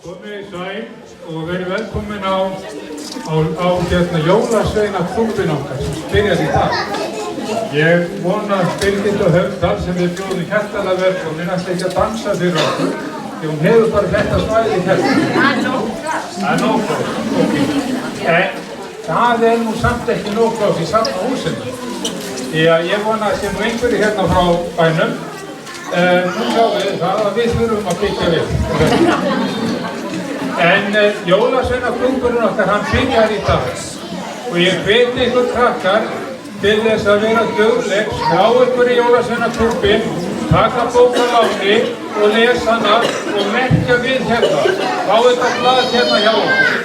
Komið sæl og verið velkomin á jólasveinaklúbbinn okkar sem byrjar í dag. Ég vona Birgit og Haukdal sem við bjóðum hjartanlega velkomin ætla ekki að dansa fyrir okkur því hún hefur bara þetta svæði hérna. Það er nóg pláss. En það er nú samt ekki nóg pláss í sama húsinu. Því að ég vona að sé nú einhverju hérna frá bænum. Nú sjáum við það að við þurfum að byggja við. En jólasveinaklúbburinn okkar, hann byrjar í dag. Og ég hveti ykkur krakkar til þess að vera dugleg, skrá ykkur í jólasveinaklúbbinn, taka bókaláni og lesa hana og merkja við hérna. Fá þetta blað hérna hjá okkur.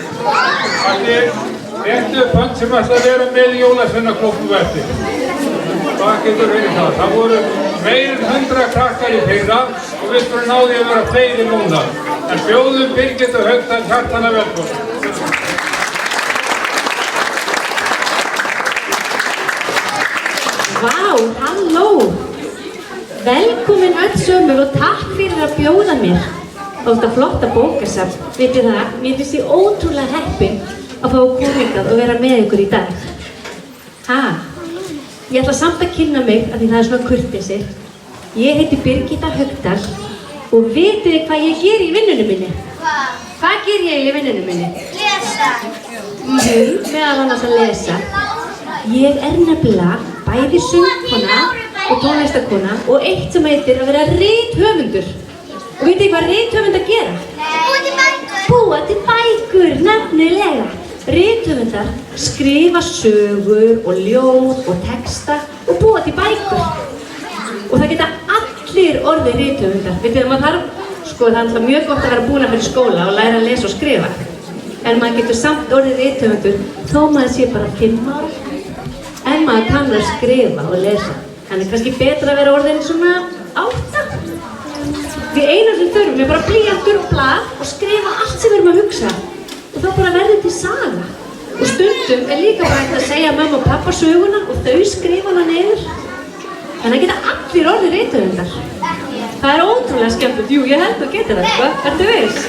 Það er réttu fönn sem ætla að vera með í jólasveinaklúbbnum eftir. Það getur verið það. Það voru meir en 100 krakkar í fyrra og við skulum ná því að vera fleiri núna. En bjóðum Birgit og Haukdal hjartanlega velkomin. Vá, halló! Velkomin öll sömur og takk fyrir að bjóða mér á þetta flotta bókasafn. Vitið það, mér finnst ég ótrúlega heppin að fá að koma hingað og vera með ykkur í dag. Ég ætla samt að kynna mig af því það er svona kurteisi. Ég heiti Birgitta Haukdal og vitið þið hvað ég ger í vinnunum minni? Hvað ger ég í vinnunum minni? Lesa. Meðal annars að lesa. Ég er nefnilega bæði söngkona og tónlistarkona og eitt sem heitir að vera rithöfundur. Og vitið þið hvað rithöfundar gera? Búa til bækur. Búa til bækur, nefnilega. Rithöfundar skrifa sögur og ljóð og texta og búa til bækur. Og það geta allir orðið rithöfundar. Vitið þið, maður þarf, það er alltaf mjög gott að vera búin að fyrir skóla og læra að lesa og skrifa. En maður getur samt orðið rithöfundur þó maður sé bara 5 ára. En maður kann að skrifa og lesa. Þannig kannski betra að vera orðin svona 8. Því eina sem þurfum er bara blýantur og blað og skrifa allt sem við erum að hugsa. Og þá bara verður til saga. Og stundum er líka bara hægt að segja mömmu og pappa söguna og þau skrifa hana niður. Þannig að geta allir orðið rithöfundar. Það er ótrúlega skemmtilegt. Jú, ég held að geta það, sko. Ertu viss?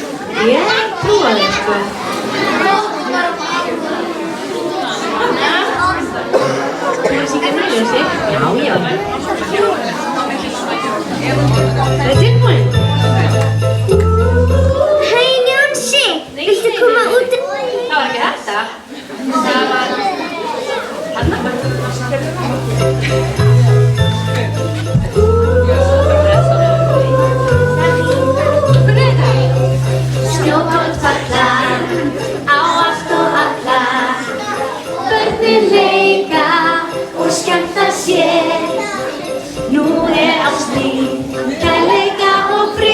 Ég trúa þig, sko. Þú veist ekki að næja sig? Já. Það er tilbúin. Hæ, Jónsi. Viltu koma út? Það var ekki þetta. Það var... Hanna. Snjókorn falla á allt og alla. Börnin leika og skemmta sér. Nú er ást mín, kærleika og frið.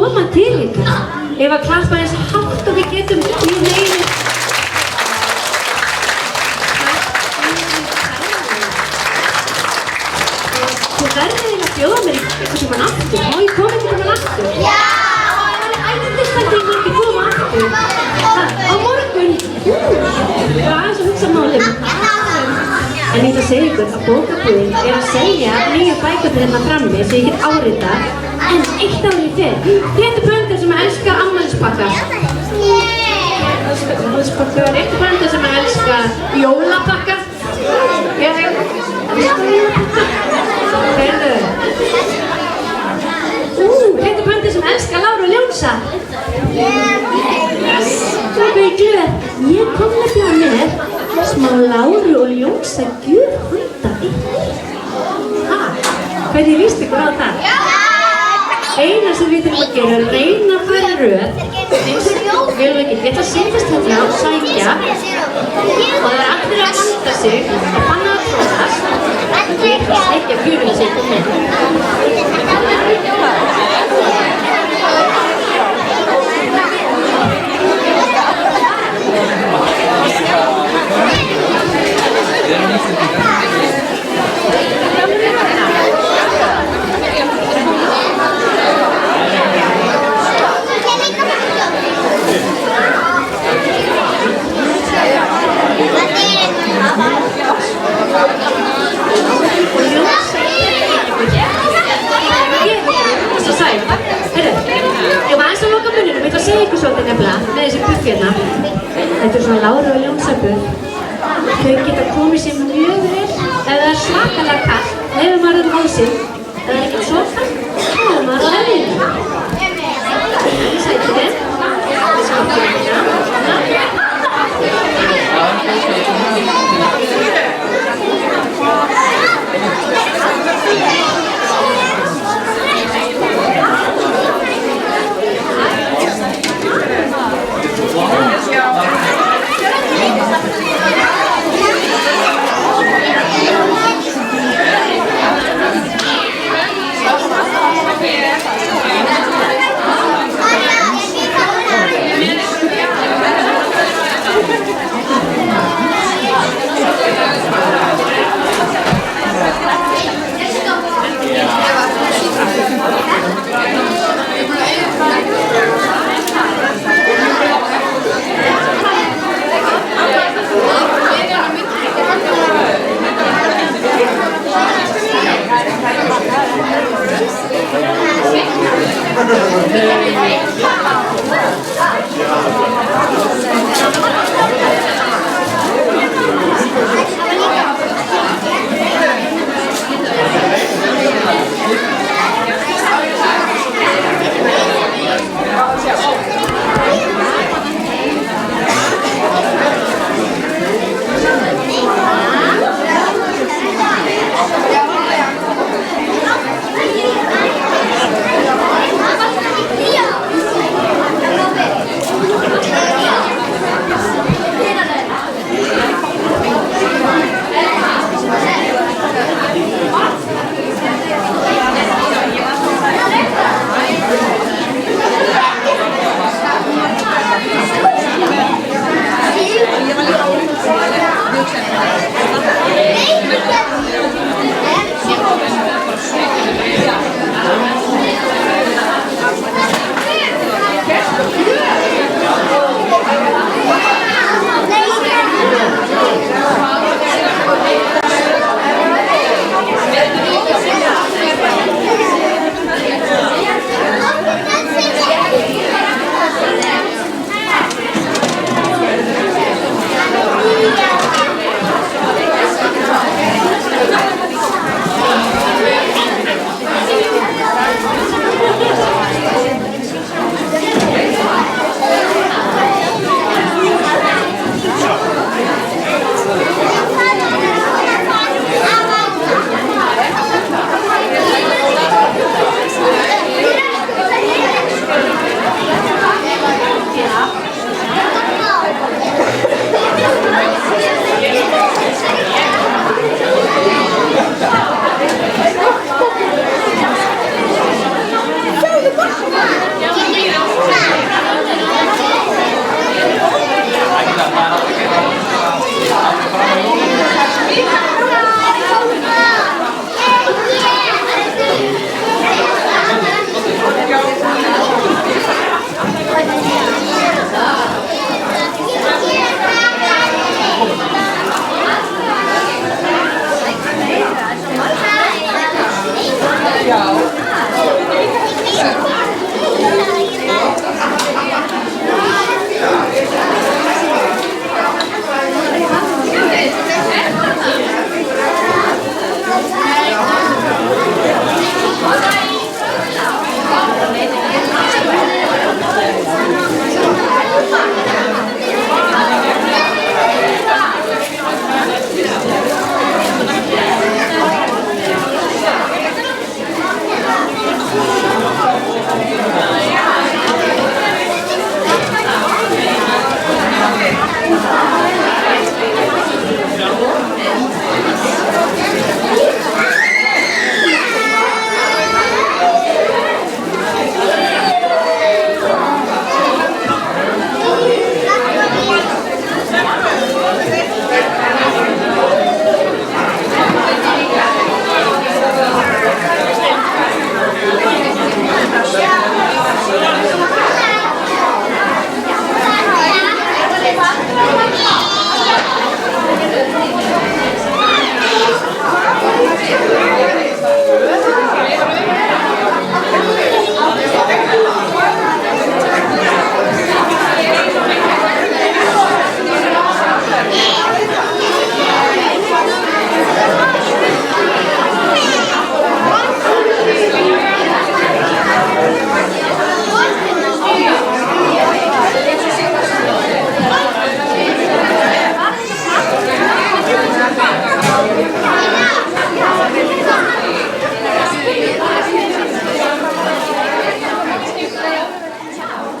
koma til ykkar. Ef að klappa eins hátt og við getum í neinu. Þú verður eiginlega að bjóða mér eitthvað sem hann aftur. Má ég koma eitthvað sem hann aftur? Já! Æðislegt að ég ekki koma aftur. Á morgun. Ég var aðeins að hugsa málum. En ég ætla að segja ykkur að bókabúðin að selja nýju bækurnar hérna frammi sem ég get áritað. En eitt árið fyrir. Pétur Blöndal sem elskar afmælispakka. Pétur Blöndal sem elskar jólapakka. Heyrðu. Pétur Blöndal sem elskar Láru Ljónsa. Það er glöð. Ég kom nefnilega með smá Láru og Ljónsa gjöfhanda ykkur. Hvernig líst ykkur á það? Eina sem við þurfum að gera er að reyna að fara röð. Við ætla að setjast hérna og sækja. Og það er allir að vanda sig og banna að tróðast. Og við ætla að sækja gjöfina sig til með. Þetta er svona Láru og Ljónsabur. Þau geta komið sér mjög vel ef það er svakalega kalt. Ef maður er hálsinn